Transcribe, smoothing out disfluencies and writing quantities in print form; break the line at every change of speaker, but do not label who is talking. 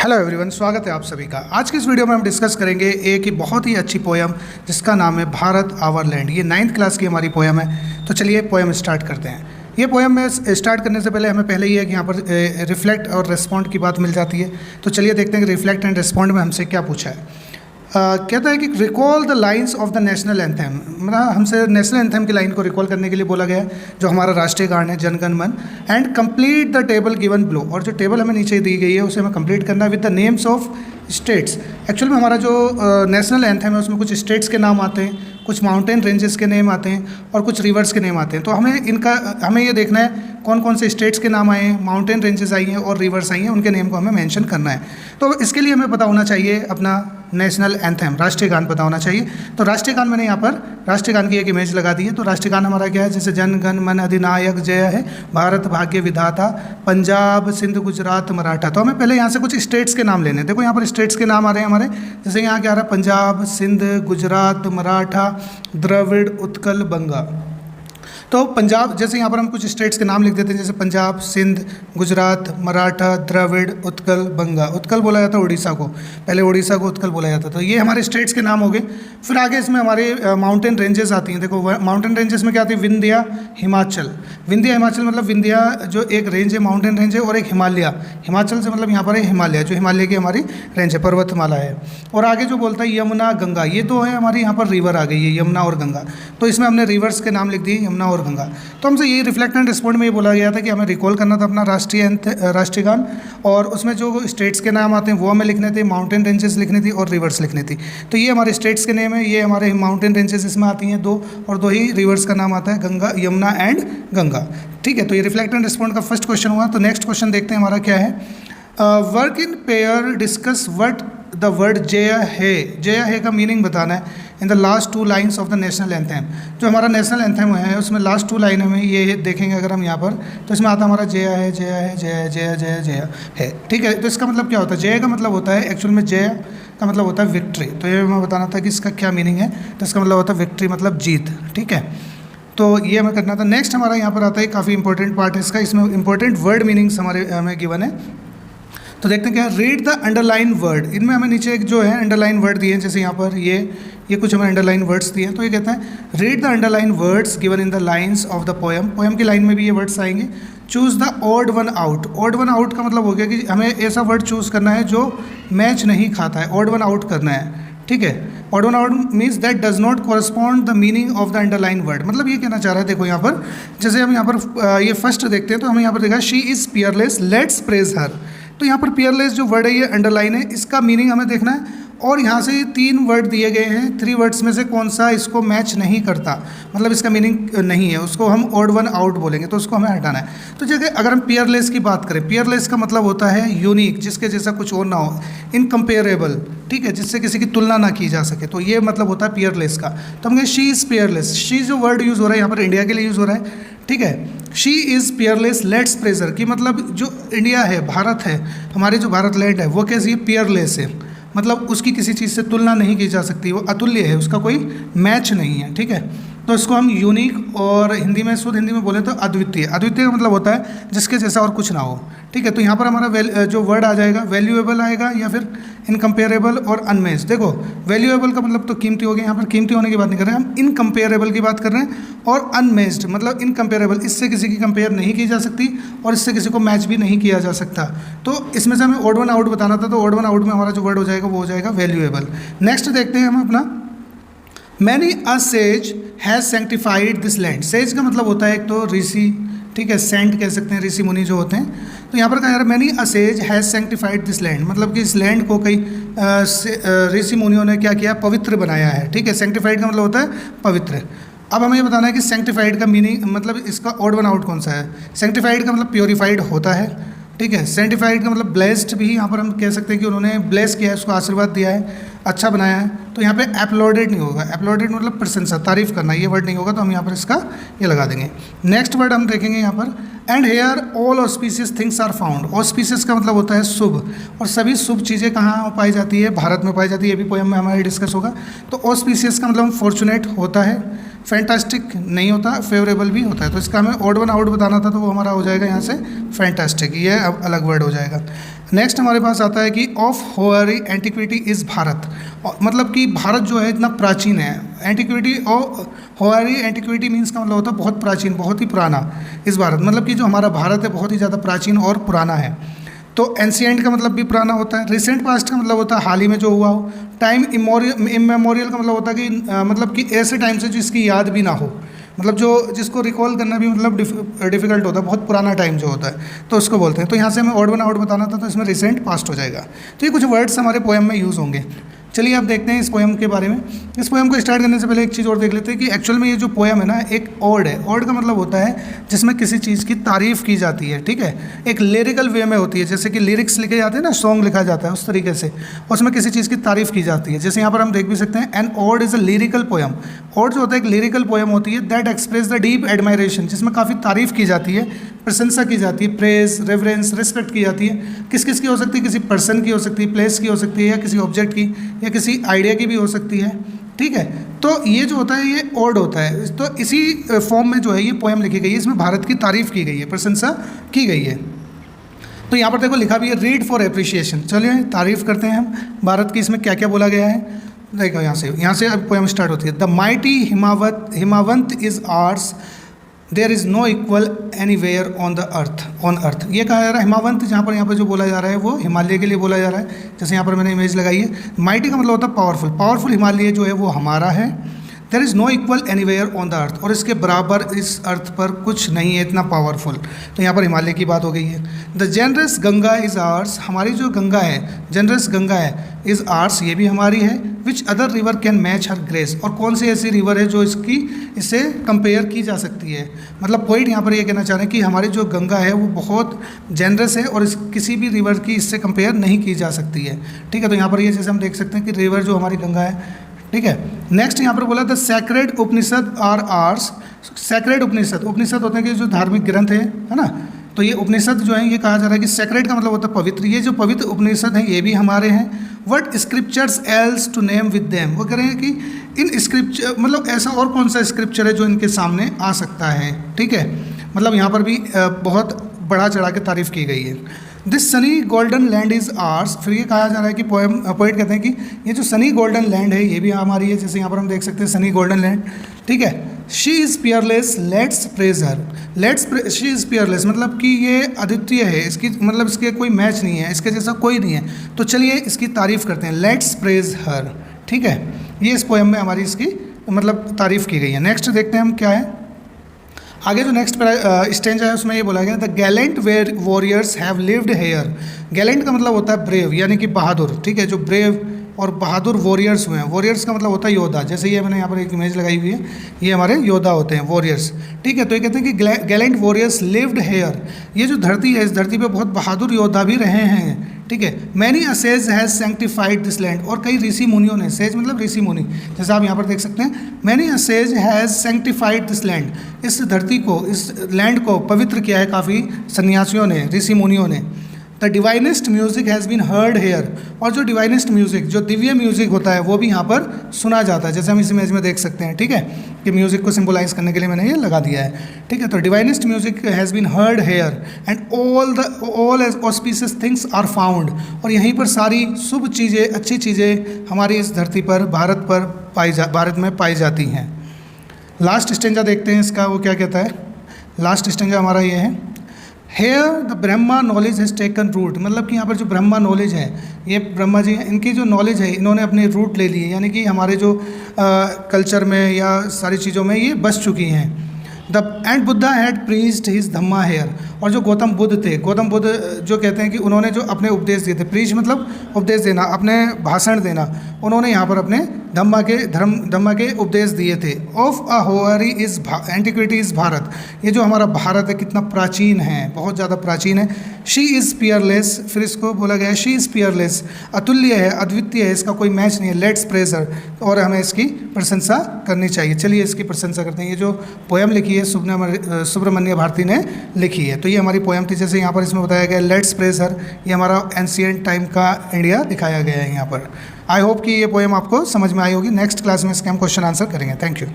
Hello everyone, स्वागत है आप सभी का। आज की इस वीडियो में हम डिस्कस करेंगे एक ही बहुत ही अच्छी पोयम जिसका नाम है भारत आवर लैंड। ये 9th क्लास की हमारी पोयम है। तो चलिए पोयम स्टार्ट करते हैं। ये पोयम में स्टार्ट करने से पहले हमें पहले ये है कि यहाँ पर रिफ्लेक्ट और रिस्पॉन्ड की बात मिल जाती है। तो चलिए देखते हैं कि रिफ्लेक्ट एंड रिस्पॉन्ड में हमसे क्या पूछा है। कहता है कि recall the lines of the national anthem. मतलब हमसे नेशनल एंथम की लाइन को रिकॉल करने के लिए बोला गया है, जो हमारा राष्ट्रीय गान है जन गण मन। And complete the table given below, और जो टेबल हमें नीचे दी गई है उसे हमें कंप्लीट करना है with the names of states. Actual में हमारा जो नेशनल एंथम है उसमें कुछ स्टेट्स के नाम आते हैं, कुछ माउंटेन रेंजेस के नेम आते हैं और कुछ रिवर्स के नेम आते हैं। तो हमें ये देखना है कौन कौन से स्टेट्स के नाम आए हैं, माउंटेन रेंजेस आई हैं और रिवर्स आई हैं, उनके नेम को हमें मेंशन करना है। तो इसके लिए हमें पता होना चाहिए अपना नेशनल एंथम, राष्ट्रीय गान पता होना चाहिए। तो राष्ट्रीय गान मैंने यहाँ पर राष्ट्रीय गान की एक इमेज लगा दी है। तो राष्ट्रीय गान हमारा क्या है, जैसे जन गण मन अधिनायक जय है, भारत भाग्य विधाता, पंजाब सिंध गुजरात मराठा। तो हमें पहले यहाँ से कुछ स्टेट्स के नाम लेने हैं। देखो यहाँ पर स्टेट्स के नाम आ रहे हैं हमारे, जैसे यहाँ क्या आ रहा है, पंजाब सिंध गुजरात मराठा द्रविड़ उत्कल बंगा। तो पंजाब, जैसे यहाँ पर हम कुछ स्टेट्स के नाम लिख देते हैं, जैसे पंजाब सिंध गुजरात मराठा द्रविड़ उत्कल बंगा। उत्कल बोला जाता है उड़ीसा को, पहले उड़ीसा को उत्कल बोला जाता था। तो ये हमारे स्टेट्स के नाम हो गए। फिर आगे इसमें हमारे माउंटेन रेंजेस आती हैं। देखो माउंटेन रेंजेस में क्या आती है, विंध्या हिमाचल। विंध्या हिमाचल मतलब विंध्या जो एक रेंज है, माउंटेन रेंज है, और एक हिमालय। हिमाचल से मतलब यहाँ पर है हिमालय, जो हिमालय की हमारी रेंज है, पर्वतमाला है। और आगे जो बोलता है यमुना गंगा, ये तो है हमारी यहाँ पर रिवर आ गई है, यमुना और गंगा। तो इसमें हमने रिवर्स के नाम लिख दिए, यमुना और गंगा। तो हमसे ये रिफ्लेक्ट एंड रिस्पॉन्ड में ये बोला गया था कि हमें रिकॉल करना था अपना राष्ट्रीय गान, और उसमें जो स्टेट्स के नाम आते हैं वो हमें लिखने थे, माउंटेन रेंजेस लिखनी थी और रिवर्स लिखनी थी। तो ये हमारे स्टेट्स के नेम है, ये हमारे माउंटेन रेंजेस इसमें आती हैं दो, और दो ही रिवर्स का नाम आता है, गंगा यमुना एंड गंगा। ठीक है, तो ये रिफ्लेक्ट एंड रिस्पॉन्ड का फर्स्ट क्वेश्चन हुआ। तो नेक्स्ट क्वेश्चन देखते हैं हमारा क्या है। Work in pair discuss what the word जय है। जय है का मीनिंग बताना है in the last 2 lines of the national anthem. जो हमारा नेशनल एंथम है उसमें लास्ट 2 लाइनों में ये देखेंगे अगर हम यहाँ पर, तो इसमें आता हमारा जय है जय है जय है जय जय जय है। ठीक है, तो इसका मतलब क्या होता है, जय का मतलब होता है, एक्चुअल में जय का मतलब होता है विक्ट्री। तो ये मैं बताना था कि इसका क्या मीनिंग है। तो इसका मतलब होता है विक्ट्री, मतलब जीत। ठीक है, तो ये हमें करना था। नेक्स्ट हमारा यहाँ पर आता है, काफ़ी इंपॉर्टेंट पार्ट है इसका, इसमें इंपॉर्टेंट वर्ड मीनिंग्स हमारे हमें गिवन है। तो देखते हैं क्या, रीड द अंडरलाइन वर्ड। इनमें हमें नीचे एक जो है अंडरलाइन वर्ड दिए हैं, जैसे यहाँ पर ये कुछ हमें अंडरलाइन वर्ड्स दिए हैं। तो ये कहता है read the underline words given in the lines of the poem. Poem की लाइन में भी ये वर्ड्स आएंगे। Choose the odd one out. Odd one out का मतलब हो गया कि हमें ऐसा वर्ड चूज़ करना है जो मैच नहीं खाता है, ऑड वन आउट करना है। ठीक है, odd one out means that does not correspond the meaning of the underline word. मतलब ये कहना चाह रहा है, देखो यहाँ पर जैसे हम यहाँ पर ये फर्स्ट देखते हैं, तो हमें यहाँ पर देखा she is peerless let's praise her. तो यहाँ पर पियरलेस जो वर्ड है ये अंडरलाइन है, इसका मीनिंग हमें देखना है। और यहाँ से 3 वर्ड दिए गए हैं, 3 वर्ड्स में से कौन सा इसको मैच नहीं करता, मतलब इसका मीनिंग नहीं है, उसको हम ऑड वन आउट बोलेंगे, तो उसको हमें हटाना है। तो जैसे अगर हम पियरलेस की बात करें, पियरलेस का मतलब होता है यूनिक, जिसके जैसा कुछ और ना हो, इनकम्पेरेबल। ठीक है, जिससे किसी की तुलना ना की जा सके, तो ये मतलब होता है पियरलेस का। तो हम कहें शी इज़ पियरलेस। शी जो वर्ड यूज़ हो रहा है यहाँ पर इंडिया के लिए यूज़ हो रहा है। ठीक है, she is peerless let's pleasure की मतलब जो इंडिया है, भारत है, हमारी जो भारत लैंड है, वो कैसी है, पियरलेस है। मतलब उसकी किसी चीज़ से तुलना नहीं की जा सकती, वो अतुल्य है, उसका कोई मैच नहीं है। ठीक है, तो इसको हम यूनिक, और हिंदी में शुद्ध हिंदी में बोले तो अद्वितीय। अद्वितीय का मतलब होता है जिसके जैसा और कुछ ना हो। ठीक है, तो यहाँ पर हमारा जो वर्ड आ जाएगा वैल्यूएबल आएगा, या फिर इनकम्पेरेबल और अनमेच्ड। देखो वैल्यूएबल का मतलब तो कीमती हो गया, यहाँ पर कीमती होने की बात नहीं कर रहे हैं हम, इनकम्पेरेबल की बात कर रहे हैं। और अनमेच्ड मतलब इनकम्पेरेबल, इससे किसी की कंपेयर नहीं की जा सकती और इससे किसी को मैच भी नहीं किया जा सकता। तो इसमें से हमें ऑड वन आउट बताना था, तो ऑड वन आउट में हमारा जो वर्ड हो जाएगा वो हो जाएगा वैल्यूएबल। नेक्स्ट देखते हैं हम अपना, many a says has sanctified this land. Says का मतलब होता है एक तो ऋषि, ठीक है, सेंट कह सकते हैं, ऋषि मुनि जो होते हैं। तो यहाँ पर कहा जा रहा है many a says has sanctified this land, मतलब कि इस लैंड को कई ऋषि मुनियों ने क्या किया, पवित्र बनाया है। ठीक है, सेंटिफाइड का मतलब होता है पवित्र। अब हमें ये बताना है कि सेंटिफाइड का मीनिंग, मतलब इसका ऑड वन आउट कौन सा है। सेंटिफाइड का मतलब प्योरीफाइड होता है। ठीक है, सेंटिफाइड का मतलब ब्लेस्ड भी यहाँ पर हम कह सकते हैं कि उन्होंने ब्लेस किया है, उसको आशीर्वाद दिया है, अच्छा बनाया है। तो यहाँ पे एप्लॉडेड नहीं होगा, एप्लॉडेड मतलब प्रशंसा, तारीफ करना, ये वर्ड नहीं होगा, तो हम यहाँ पर इसका ये लगा देंगे। नेक्स्ट वर्ड हम देखेंगे यहाँ पर, and here all auspicious things are found. Auspicious का मतलब होता है शुभ, और सभी शुभ चीज़ें कहाँ पाई जाती है, भारत में पाई जाती है। ये भी पोएम में हमारे डिस्कस होगा। तो ऑस्पिशियस का मतलब फॉर्चुनेट होता है, फैंटास्टिक नहीं होता, फेवरेबल भी होता है। तो इसका हमें ऑड वन आउट बताना था, तो वो हमारा हो जाएगा यहाँ से फैंटास्टिक, ये अब अलग वर्ड हो जाएगा। नेक्स्ट हमारे पास आता है कि ऑफ होअरी एंटिक्विटी इज़ भारत, मतलब कि भारत जो है इतना प्राचीन है। एंटिक्विटी और होअरी एंटिक्विटी मीन्स का मतलब होता है बहुत प्राचीन, बहुत ही पुराना। इस भारत मतलब कि जो हमारा भारत है बहुत ही ज़्यादा प्राचीन और पुराना है। तो एंशिएंट का मतलब भी पुराना होता है। रिसेंट पास्ट का मतलब होता है हाल ही में जो हुआ हो। टाइम इमेमोरियल का मतलब होता है कि मतलब कि ऐसे टाइम से जिसकी याद भी ना हो, मतलब जो जिसको रिकॉल करना भी मतलब डिफ़िकल्ट होता है, बहुत पुराना टाइम जो होता है तो उसको बोलते हैं। तो यहाँ से हमें ऑड वन आउट बताना था, तो इसमें रिसेंट पास्ट हो जाएगा। तो ये कुछ वर्ड्स हमारे पोएम में यूज़ होंगे। चलिए अब देखते हैं इस पोएम के बारे में। इस पोएम को स्टार्ट करने से पहले एक चीज़ और देख लेते हैं कि एक्चुअल में ये जो पोएम है ना एक ऑड है। ऑड का मतलब होता है जिसमें किसी चीज़ की तारीफ़ की जाती है, ठीक है। एक लिरिकल वे में होती है, जैसे कि लिरिक्स लिखे जाते हैं ना, सॉन्ग लिखा जाता है उस तरीके से, उसमें किसी चीज़ की तारीफ़ की जाती है। जैसे यहाँ पर हम देख भी सकते हैं, an ode is a lyrical poem. Ode जो होता है एक लिरिकल पोएम होती है that express the deep admiration, जिसमें काफ़ी तारीफ़ की जाती है, प्रशंसा की जाती है, प्रेज, रेफरेंस, रिस्पेक्ट की जाती है। किस किस की हो सकती है? किसी पर्सन की हो सकती है, प्लेस की हो सकती है, या किसी ऑब्जेक्ट की, या किसी आइडिया की भी हो सकती है, ठीक है। तो ये जो होता है ये ऑड होता है। तो इसी फॉर्म में जो है ये पोएम लिखी गई है, इसमें भारत की तारीफ़ की गई है, प्रशंसा की गई है। तो यहाँ पर देखो लिखा भी है रीड फॉर एप्रिशिएशन। चलिए तारीफ़ करते हैं हम भारत की, इसमें क्या क्या बोला गया है। देखो यहाँ से अब पोएम स्टार्ट होती है। The mighty Himavant is ours, there is no equal anywhere on the earth. ये कहा जा रहा है हिमावंत, जहाँ पर यहाँ पर जो बोला जा रहा है वो हिमालय के लिए बोला जा रहा है। जैसे यहाँ पर मैंने इमेज लगाई है, माइटी का मतलब होता है पावरफुल। पावरफुल हिमालय जो है वो हमारा है। There is no equal anywhere on the earth, और इसके बराबर इस अर्थ पर कुछ नहीं है इतना पावरफुल। तो यहाँ पर हिमालय की बात हो गई है। The generous Ganga is ours, हमारी जो गंगा है, जेनरस गंगा है, इज़ आर्स, ये भी हमारी है। Which other river can match her grace, और कौन सी ऐसी रिवर है जो इससे कंपेयर की जा सकती है। मतलब पॉइंट यहाँ पर ये कहना चाह रहे हैं कि हमारी जो गंगा है वो बहुत जेनरस है और किसी भी रिवर की इससे कंपेयर नहीं की जा सकती है, ठीक है। तो यहाँ पर ये जैसे हम देख सकते हैं कि रिवर जो हमारी गंगा है, ठीक है। नेक्स्ट यहाँ पर बोला the sacred Upanishad are ours. Sacred Upanishad, Upanishad होते हैं कि जो धार्मिक ग्रंथ है ना, तो ये उपनिषद जो है ये कहा जा रहा है कि सैक्रेड का मतलब होता है पवित्र। ये जो पवित्र उपनिषद हैं ये भी हमारे हैं। What scriptures else to name with them, वो कह रहे हैं कि इन स्क्रिप्चर मतलब ऐसा और कौन सा स्क्रिप्चर है जो इनके सामने आ सकता है, ठीक है। मतलब यहाँ पर भी बहुत बढ़ा चढ़ा के तारीफ़ की गई है। This sunny golden land is ours. फिर ये कहा जा रहा है कि पोइट कहते हैं कि ये जो सनी गोल्डन लैंड है ये भी हमारी है। जैसे यहाँ पर हम देख सकते हैं सनी गोल्डन लैंड, ठीक है। She is peerless, let's praise her. She is Peerless मतलब कि ये अद्वितीय है, इसकी मतलब इसके कोई मैच नहीं है, इसके जैसा कोई नहीं है। तो चलिए इसकी तारीफ़ करते हैं, लेट्स प्रेज हर, ठीक है। ये इस पोएम में हमारी इसकी मतलब तारीफ़ की गई है। नेक्स्ट देखते हैं हम क्या है आगे। जो नेक्स्ट स्टेंजा है उसमें ये बोला गया the Gallant warriors have lived hair. Gallant का मतलब होता है ब्रेव, यानी कि बहादुर, ठीक है। जो ब्रेव और बहादुर वॉरियर्स हुए हैं, वॉरियर्स का मतलब होता है योद्धा। जैसे ये मैंने यहाँ पर एक इमेज लगाई हुई है, ये हमारे योद्धा होते हैं वॉरियर्स, ठीक है। तो ये कहते हैं कि गैलेंट वॉरियर्स लिव्ड हेयर, ये जो धरती है इस धरती पे बहुत बहादुर योद्धा भी रहे हैं, ठीक है। Many a says has sanctified this land, और कई ऋषि मुनियों ने, सेज मतलब ऋषि मुनि, जैसे आप यहाँ पर देख सकते हैं, many a says has sanctified this land, इस धरती को, इस लैंड को पवित्र किया है काफ़ी सन्यासियों ने, ऋषि मुनियों ने। The divinest music has been heard here, और जो डिवाइनेस्ट म्यूजिक, जो दिव्य म्यूजिक होता है वो भी यहाँ पर सुना जाता है। जैसे हम इस इमेज में देख सकते हैं, ठीक है, कि म्यूजिक को सिंबलाइज करने के लिए मैंने ये लगा दिया है, ठीक है। तो divinest music has been heard here and all auspicious things are found, और यहीं पर सारी शुभ चीज़ें, अच्छी चीज़ें हमारी इस धरती पर, भारत में पाई जाती हैं। लास्ट स्टेंजा देखते हैं इसका, वो क्या कहता है। लास्ट स्टेंजा हमारा ये है, here the Brahma knowledge has taken root, मतलब कि यहाँ पर जो ब्रह्मा नॉलेज है, ये ब्रह्मा जी हैं, इनकी जो नॉलेज है इन्होंने अपने रूट ले लिए, यानी कि हमारे जो कल्चर में या सारी चीज़ों में ये बस चुकी हैं। And Buddha had preached his dhamma here, और जो गौतम बुद्ध थे, गौतम बुद्ध जो कहते हैं कि उन्होंने जो अपने उपदेश दिए थे, प्रीच मतलब उपदेश देना, अपने भाषण देना, उन्होंने यहाँ पर अपने धम्मा के उपदेश दिए थे। Of a hoary is antiquity is Bharat, ये जो हमारा भारत है कितना प्राचीन है, बहुत ज़्यादा प्राचीन है। शी इज़ पियरलेस, फिर इसको बोला गया शी इज़ पियरलेस, अतुल्य है, अद्वितीय है, इसका कोई मैच नहीं है। लेट्स प्रेज हर, और हमें इसकी प्रशंसा करनी चाहिए। चलिए इसकी प्रशंसा करते हैं। ये जो पोएम लिखी है सुब्रमण्य भारती ने लिखी है। तो ये हमारी पोएम थी। जैसे यहाँ पर इसमें बताया गया लेट्स प्रेज हर, ये हमारा एंशिएंट टाइम का इंडिया दिखाया गया है यहाँ पर। आई होप कि ये पोएम आपको समझ में आई होगी। नेक्स्ट क्लास में इसके हम क्वेश्चन आंसर करेंगे। Thank you.